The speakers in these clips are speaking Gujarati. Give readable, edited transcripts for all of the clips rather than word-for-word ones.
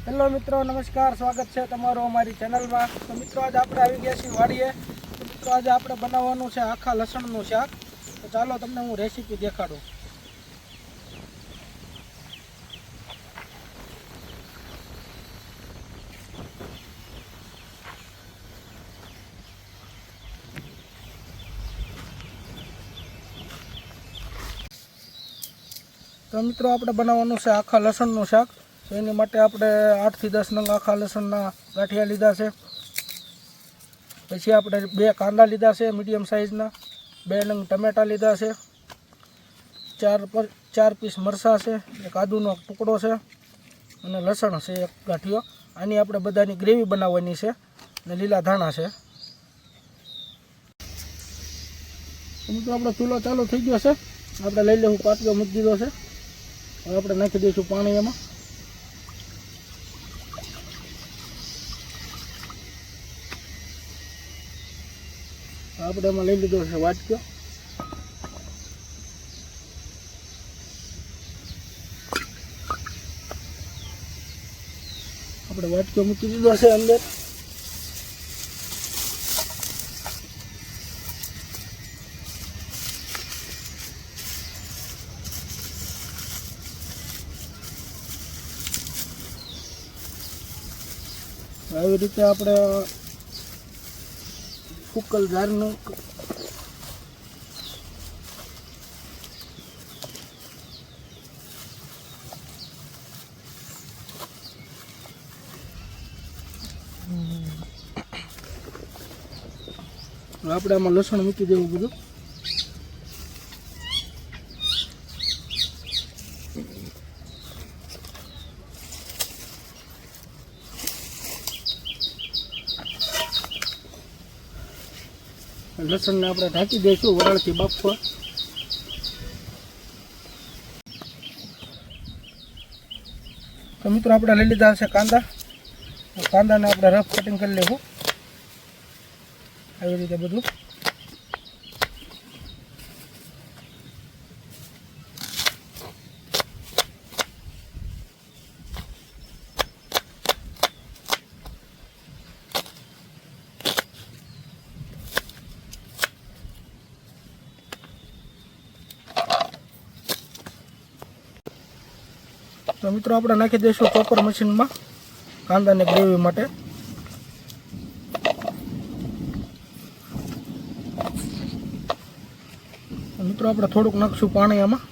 હેલો મિત્રો, નમસ્કાર. સ્વાગત છે તમારું અમારી ચેનલમાં. તો મિત્રો આજે આપણે આવી ગયા છીએ વાડીએ. તો મિત્રો આજે આપણે બનાવવાનું છે આખા લસણનું શાક. તો ચાલો તમને હું રેસીપી દેખાડું. તો મિત્રો આપણે બનાવવાનું છે આખા લસણનું શાક. તો એની માટે આપણે 8 થી 10 નંગ આખા લસણના ગાંઠિયા લીધા છે. પછી આપણે 2 કાંદા લીધા છે મીડિયમ સાઇઝના, 2 નંગ ટમેટા લીધા છે, 4 પીસ મરચાં છે, એક આદુનો ટુકડો છે અને લસણ છે એક ગાંઠિયો. આની આપણે બધાની ગ્રેવી બનાવવાની છે અને લીલા ધાણા છે. તો મિત્રો આપણો ચૂલો ચાલુ થઈ ગયો છે. આપણે લઈ લેવું પાટલો મૂકી દીધો છે. હવે આપણે નાખી દઈશું પાણી એમાં. આપણે એમાં લઈ લીધો છે વાટક્યો. આપણે વાટક્યો મૂકી દીધો છે અંદર. આવી રીતે આપણે કુકલ જારનું આપણે આમાં લસણ મૂકી દેવું બધું. લસણને આપણે ઢાંકી દઈશું વરાળથી બાફવા. તો મિત્રો આપણે લઈ લીધા છે કાંદા. કાંદાને આપણે રફ કટિંગ કરી લેવું આવી રીતે બધું. તો મિત્રો આપણે નાખી દઈશું ચોપર મશીનમાં કાંદાને ગ્રેવી માટે. મિત્રો આપણે થોડુંક નાખશું પાણી આમાં.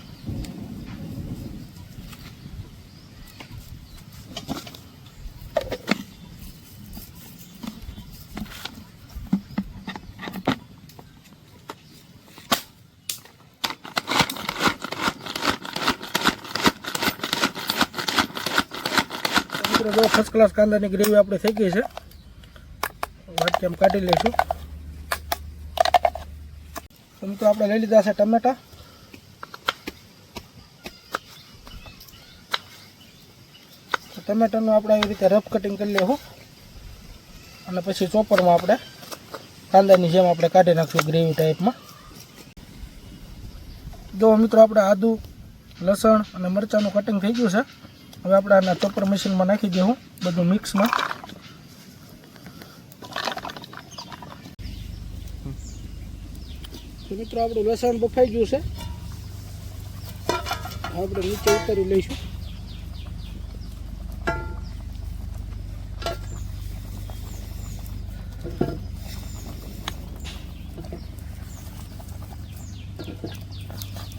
જો ફર્સ્ટ ક્લાસ કાંદાની ગ્રેવી આપણે થઈ ગઈ છે. વાટકીમાં કાઢી લઈશું. તો મિત્રો આપણે લઈ લીધા છે ટમેટા. ટમેટાનું આપણે આવી રીતે રફ કટિંગ કરી લેવું અને પછી ચોપરમાં આપણે કાંદાની જેમ આપણે કાઢી નાખશું ગ્રેવી ટાઈપમાં. જો મિત્રો આપણે આદુ, લસણ અને મરચાંનું કટિંગ થઈ ગયું છે. હવે આપણે આના ચોપર મશીનમાં નાખી દઉં બધું મિક્સમાં. તો મિત્રો આપણું લસણ બફાઈ ગયું છે. આપણે નીચે ઉતારી લઈશું.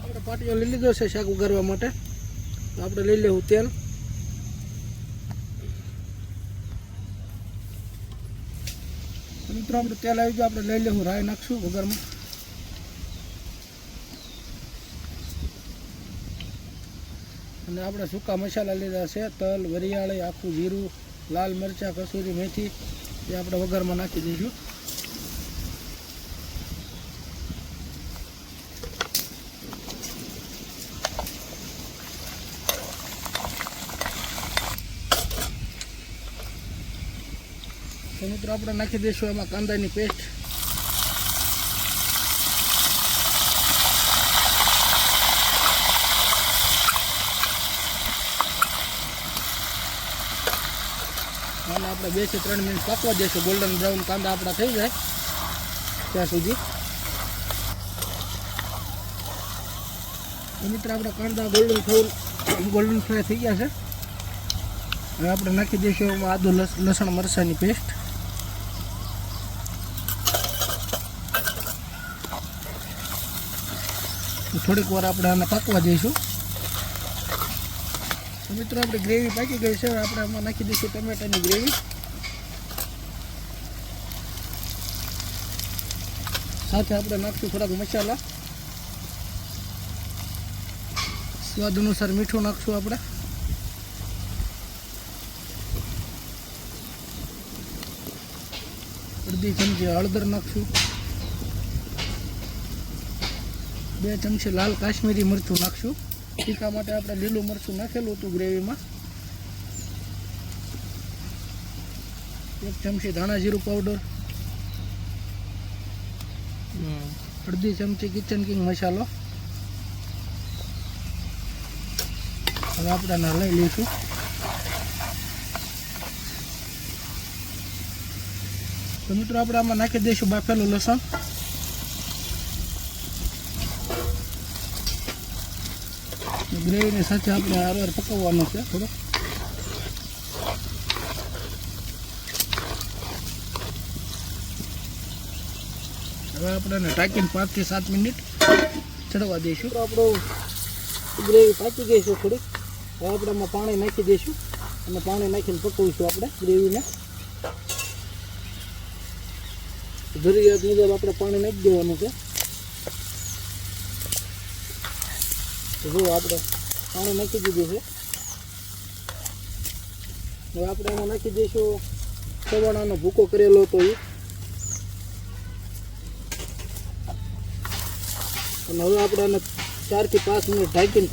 આપણે પાટીઓ લઈ લીધો છે શાક ઉગાડવા માટે. તો આપણે લઈ લેવું તેલ. મિત્રો આપણે તેલ આવી ગયું. આપણે લઈ લેવું રાઈ નાખશું વઘારમાં. અને આપણે સૂકા મસાલા લીધા છે તલ, વરિયાળી, આખું જીરું, લાલ મરચાં, કસૂરી મેથી એ આપણે વઘારમાં નાખી દઈશું. તો મિત્રો આપણે નાખી દઈશું એમાં કાંદાની પેસ્ટ. આને આપણે 2 થી 3 મિનિટ પાકવા દઈશું. ગોલ્ડન બ્રાઉન કાંદા આપણા થઈ જાય ત્યાં સુધી. તો મિત્રો આપણા કાંદા ગોલ્ડન ફ્રાય થઈ ગયા છે. હવે આપણે નાખી દઈશું એમાં આદુ લસણ મરચાંની પેસ્ટ. થોડીક વાર આપણે આને પાકવા દઈશું. તો મિત્રો આપણી ગ્રેવી પાકી ગઈ છે. આપણે આમાં નાખી દઈશું ટમેટાની ગ્રેવી. સાથે આપણે નાખશું થોડાક મસાલા. સ્વાદ અનુસાર મીઠું નાખશું આપણે. અડધી ચમચી હળદર નાખશું. 2 ચમચી લાલ કાશ્મીરી મરચું નાખશું. તીખા માટે આપણે લીલું મરચું નાખેલું હતું ગ્રેવીમાં. 1 ચમચી ધાણા જીરું પાવડર. અડધી ચમચી કિચન કિંગ મસાલો. હવે આપણે લઈ લઈશું. તો મિત્રો આપણે આમાં નાખી દઈશું બાફેલું લસણ. ગ્રેવીની સાથે આપણે હારવાર પકાવવાનું છે થોડો. હવે આપણે ઢાંકીને 5 થી 7 મિનિટ ચડવા દઈશું. તો આપણું ગ્રેવી પાકી ગઈ છે થોડીક. હવે આપણે આમાં પાણી નાખી દઈશું અને પાણી નાખીને પકવીશું આપણે ગ્રેવીને. જરૂરિયાત મુજબ આપણે પાણી નાખી દેવાનું છે. જો આપણે પાણી નાખી દીધું છે. હવે આપણે એમાં નાખી દઈશું સવાણાનો ભૂકો કરેલો હતો એ. અને હવે આપણે આને 4 થી 5 મિનિટ ઢાંકીને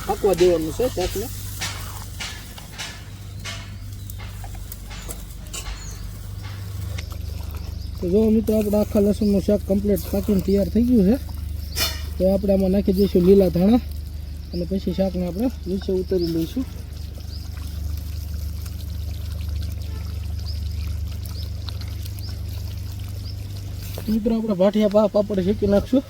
પાકવા દેવાનું છે શાકને. તો જો મિત્રો આપણે આખા લસણનું શાક કમ્પ્લીટ પાકીને તૈયાર થઈ ગયું છે. તો આપણે આમાં નાખી દઈશું લીલા ધાણા અને પછી શાકને આપણે નીચે ઉતારી લઈશું. મિત્રો આપણે ભાઠિયા પાપડ શેકી નાખશું.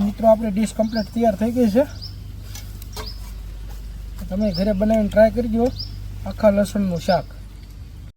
મિત્રો આપણી ડીશ કમ્પ્લીટ તૈયાર થઈ ગઈ છે. તમે ઘરે બનાવીને ટ્રાય કરજો આખા લસણનું શાક.